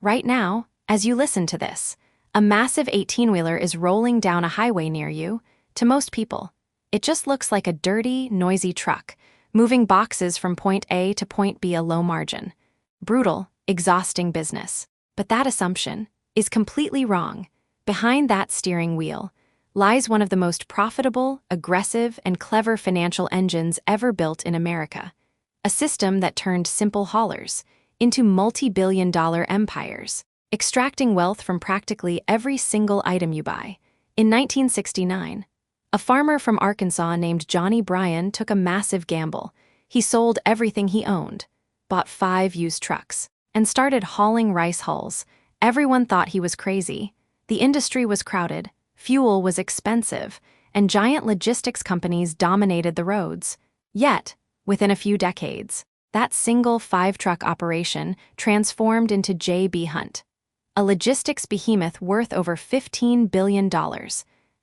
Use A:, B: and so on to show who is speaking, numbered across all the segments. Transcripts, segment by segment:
A: Right now, as you listen to this, a massive 18-wheeler is rolling down a highway near you. To most people, it just looks like a dirty, noisy truck, moving boxes from point A to point B, a low margin. Brutal, exhausting business. But that assumption is completely wrong. Behind that steering wheel lies one of the most profitable, aggressive, and clever financial engines ever built in America. A system that turned simple haulers into multi-billion-dollar empires, extracting wealth from practically every single item you buy. In 1969, a farmer from Arkansas named Johnny Bryan took a massive gamble. He sold everything he owned, bought 5 used trucks, and started hauling rice hulls. Everyone thought he was crazy. The industry was crowded, fuel was expensive, and giant logistics companies dominated the roads. Yet, within a few decades, that single 5-truck operation transformed into J.B. Hunt, a logistics behemoth worth over $15 billion.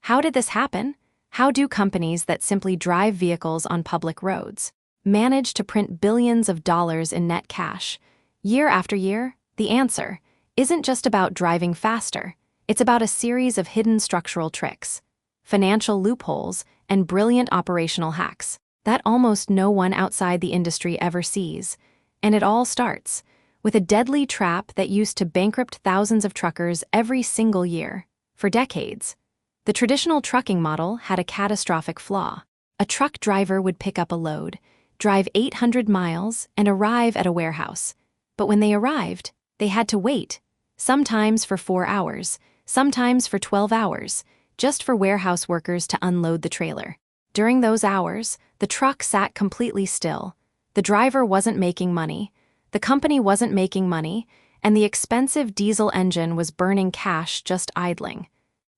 A: How did this happen? How do companies that simply drive vehicles on public roads manage to print billions of dollars in net cash year after year? The answer isn't just about driving faster. It's about a series of hidden structural tricks, financial loopholes, and brilliant operational hacks that almost no one outside the industry ever sees. And it all starts with a deadly trap that used to bankrupt thousands of truckers every single year. For decades, the traditional trucking model had a catastrophic flaw. A truck driver would pick up a load, drive 800 miles, and arrive at a warehouse. But when they arrived, they had to wait, sometimes for 4 hours, sometimes for 12 hours, just for warehouse workers to unload the trailer. During those hours, the truck sat completely still. The driver wasn't making money, the company wasn't making money, and the expensive diesel engine was burning cash just idling.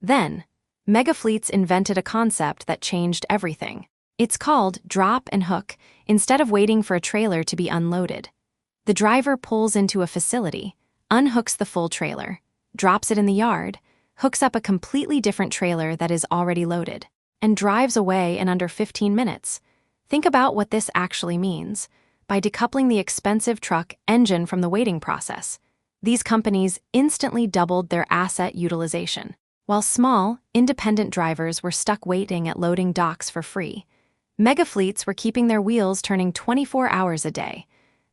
A: Then, megafleets invented a concept that changed everything. It's called drop and hook. Instead of waiting for a trailer to be unloaded, the driver pulls into a facility, unhooks the full trailer, drops it in the yard, hooks up a completely different trailer that is already loaded, and drives away in under 15 minutes. Think about what this actually means. By decoupling the expensive truck engine from the waiting process, these companies instantly doubled their asset utilization. While small, independent drivers were stuck waiting at loading docks for free, megafleets were keeping their wheels turning 24 hours a day.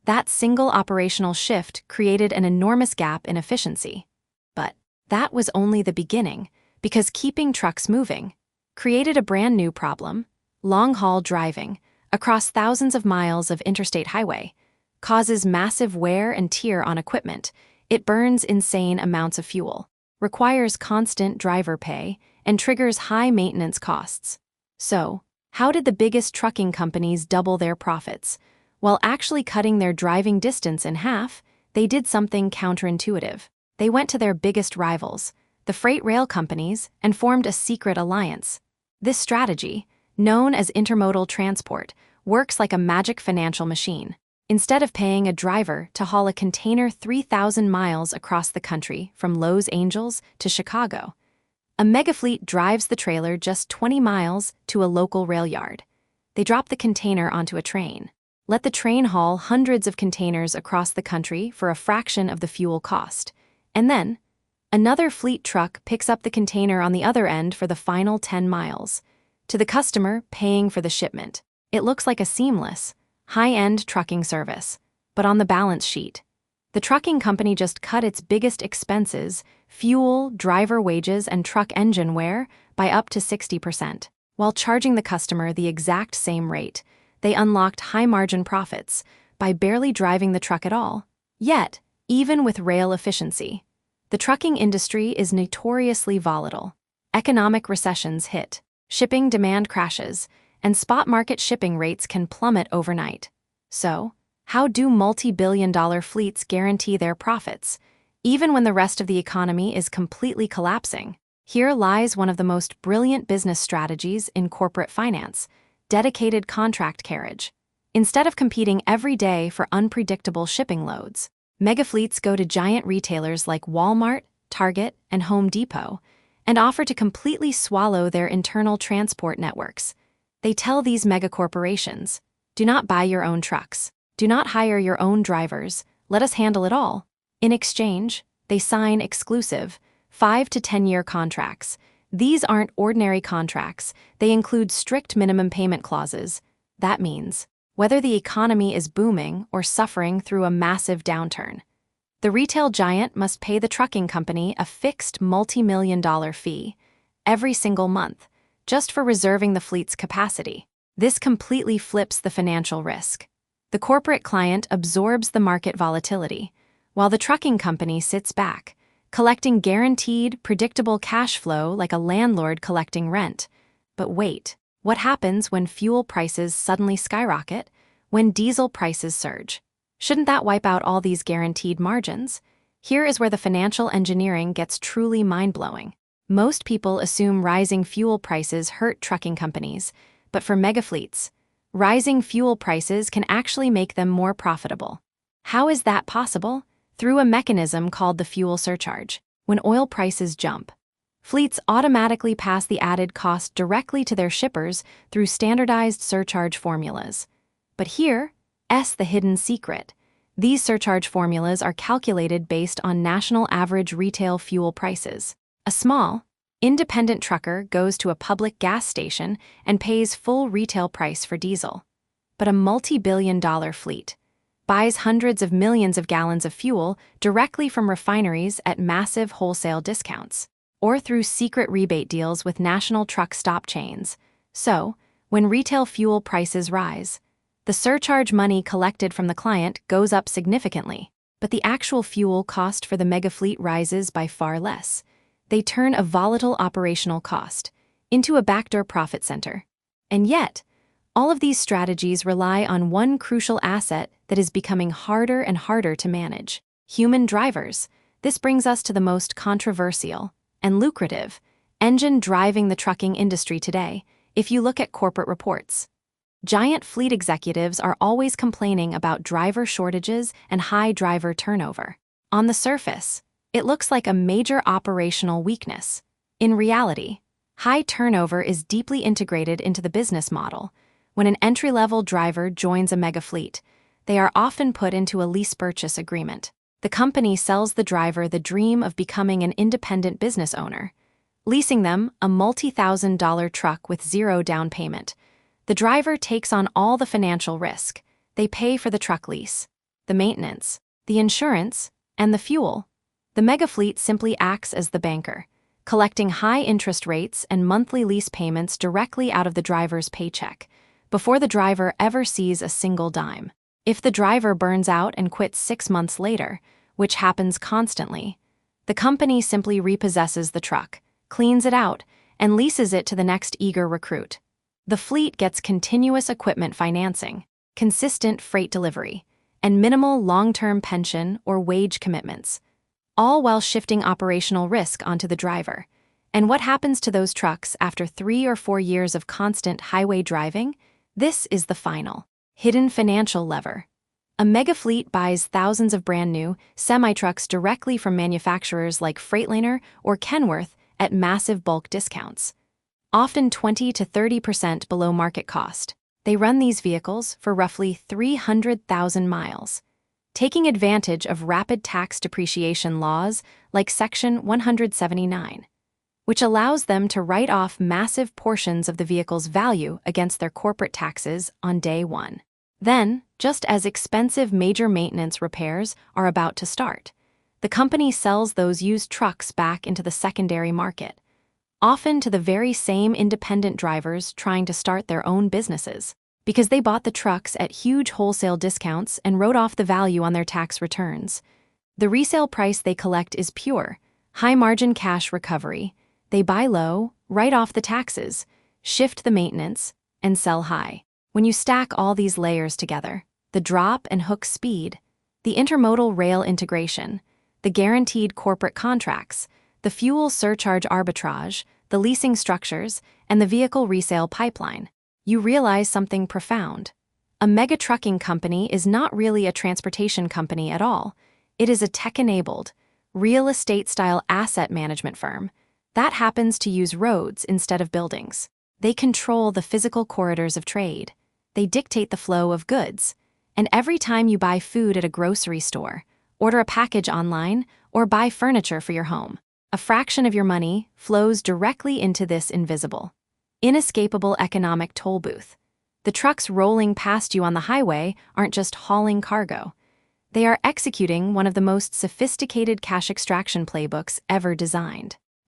A: That single operational shift created an enormous gap in efficiency. But that was only the beginning, because keeping trucks moving created a brand new problem. Long-haul driving across thousands of miles of interstate highway causes massive wear and tear on equipment. It burns insane amounts of fuel, requires constant driver pay, and triggers high maintenance costs. So, how did the biggest trucking companies double their profits? While actually cutting their driving distance in half, they did something counterintuitive. They went to their biggest rivals, the freight rail companies, and formed a secret alliance. This strategy, known as intermodal transport, works like a magic financial machine. Instead of paying a driver to haul a container 3,000 miles across the country from Los Angeles to Chicago, a megafleet drives the trailer just 20 miles to a local rail yard. They drop the container onto a train, let the train haul hundreds of containers across the country for a fraction of the fuel cost, and then another fleet truck picks up the container on the other end for the final 10 miles, to the customer paying for the shipment. It looks like a seamless, high-end trucking service, but on the balance sheet, the trucking company just cut its biggest expenses, fuel, driver wages, and truck engine wear, by up to 60%. While charging the customer the exact same rate, they unlocked high-margin profits by barely driving the truck at all. Yet, even with rail efficiency, the trucking industry is notoriously volatile. Economic recessions hit, shipping demand crashes, and spot market shipping rates can plummet overnight. So, how do multi-billion-dollar fleets guarantee their profits, even when the rest of the economy is completely collapsing? Here lies one of the most brilliant business strategies in corporate finance: dedicated contract carriage. Instead of competing every day for unpredictable shipping loads, megafleets go to giant retailers like Walmart, Target, and Home Depot and offer to completely swallow their internal transport networks. They tell these megacorporations, "Do not buy your own trucks. Do not hire your own drivers. Let us handle it all." In exchange, They sign exclusive 5 to 10-year contracts. These aren't ordinary contracts, they include strict minimum payment clauses. That means, whether the economy is booming or suffering through a massive downturn, the retail giant must pay the trucking company a fixed multi-million-dollar fee every single month, just for reserving the fleet's capacity. This completely flips the financial risk. The corporate client absorbs the market volatility, while the trucking company sits back, collecting guaranteed, predictable cash flow like a landlord collecting rent. But wait, what happens when fuel prices suddenly skyrocket, when diesel prices surge? Shouldn't that wipe out all these guaranteed margins? Here is where the financial engineering gets truly mind-blowing. Most people assume rising fuel prices hurt trucking companies, but for megafleets, rising fuel prices can actually make them more profitable. How is that possible? Through a mechanism called the fuel surcharge. When oil prices jump, fleets automatically pass the added cost directly to their shippers through standardized surcharge formulas. But here's the hidden secret. These surcharge formulas are calculated based on national average retail fuel prices. A small, independent trucker goes to a public gas station and pays full retail price for diesel. But a multi-billion-dollar fleet buys hundreds of millions of gallons of fuel directly from refineries at massive wholesale discounts, or through secret rebate deals with national truck stop chains. So, when retail fuel prices rise, the surcharge money collected from the client goes up significantly, but the actual fuel cost for the mega fleet rises by far less. They turn a volatile operational cost into a backdoor profit center. And yet, all of these strategies rely on one crucial asset that is becoming harder and harder to manage: human drivers. This brings us to the most controversial and lucrative engine driving the trucking industry today. If you look at corporate reports, giant fleet executives are always complaining about driver shortages and high driver turnover. On the surface, it looks like a major operational weakness. In reality, high turnover is deeply integrated into the business model. When an entry-level driver joins a mega fleet, they are often put into a lease purchase agreement. The company sells the driver the dream of becoming an independent business owner, leasing them a multi-thousand-dollar truck with zero down payment. The driver takes on all the financial risk. They pay for the truck lease, the maintenance, the insurance, and the fuel. The mega fleet simply acts as the banker, collecting high interest rates and monthly lease payments directly out of the driver's paycheck, before the driver ever sees a single dime. If the driver burns out and quits 6 months later, which happens constantly, the company simply repossesses the truck, cleans it out, and leases it to the next eager recruit. The fleet gets continuous equipment financing, consistent freight delivery, and minimal long-term pension or wage commitments, all while shifting operational risk onto the driver. And what happens to those trucks after 3 or 4 years of constant highway driving? This is the final, hidden financial lever. A mega fleet buys thousands of brand-new semi-trucks directly from manufacturers like Freightliner or Kenworth at massive bulk discounts, often 20 to 30% below market cost. They run these vehicles for roughly 300,000 miles, taking advantage of rapid tax depreciation laws like Section 179, which allows them to write off massive portions of the vehicle's value against their corporate taxes on day one. Then, just as expensive major maintenance repairs are about to start, the company sells those used trucks back into the secondary market, often to the very same independent drivers trying to start their own businesses, because they bought the trucks at huge wholesale discounts and wrote off the value on their tax returns. The resale price they collect is pure, high-margin cash recovery. They buy low, write off the taxes, shift the maintenance, and sell high. When you stack all these layers together, the drop and hook speed, the intermodal rail integration, the guaranteed corporate contracts, the fuel surcharge arbitrage, the leasing structures, and the vehicle resale pipeline, you realize something profound. A mega trucking company is not really a transportation company at all. It is a tech-enabled, real estate-style asset management firm that happens to use roads instead of buildings. They control the physical corridors of trade. They dictate the flow of goods. And every time you buy food at a grocery store, order a package online, or buy furniture for your home. A fraction of your money flows directly into this invisible, inescapable economic toll booth. The trucks rolling past you on the highway aren't just hauling cargo. They are executing one of the most sophisticated cash extraction playbooks ever designed.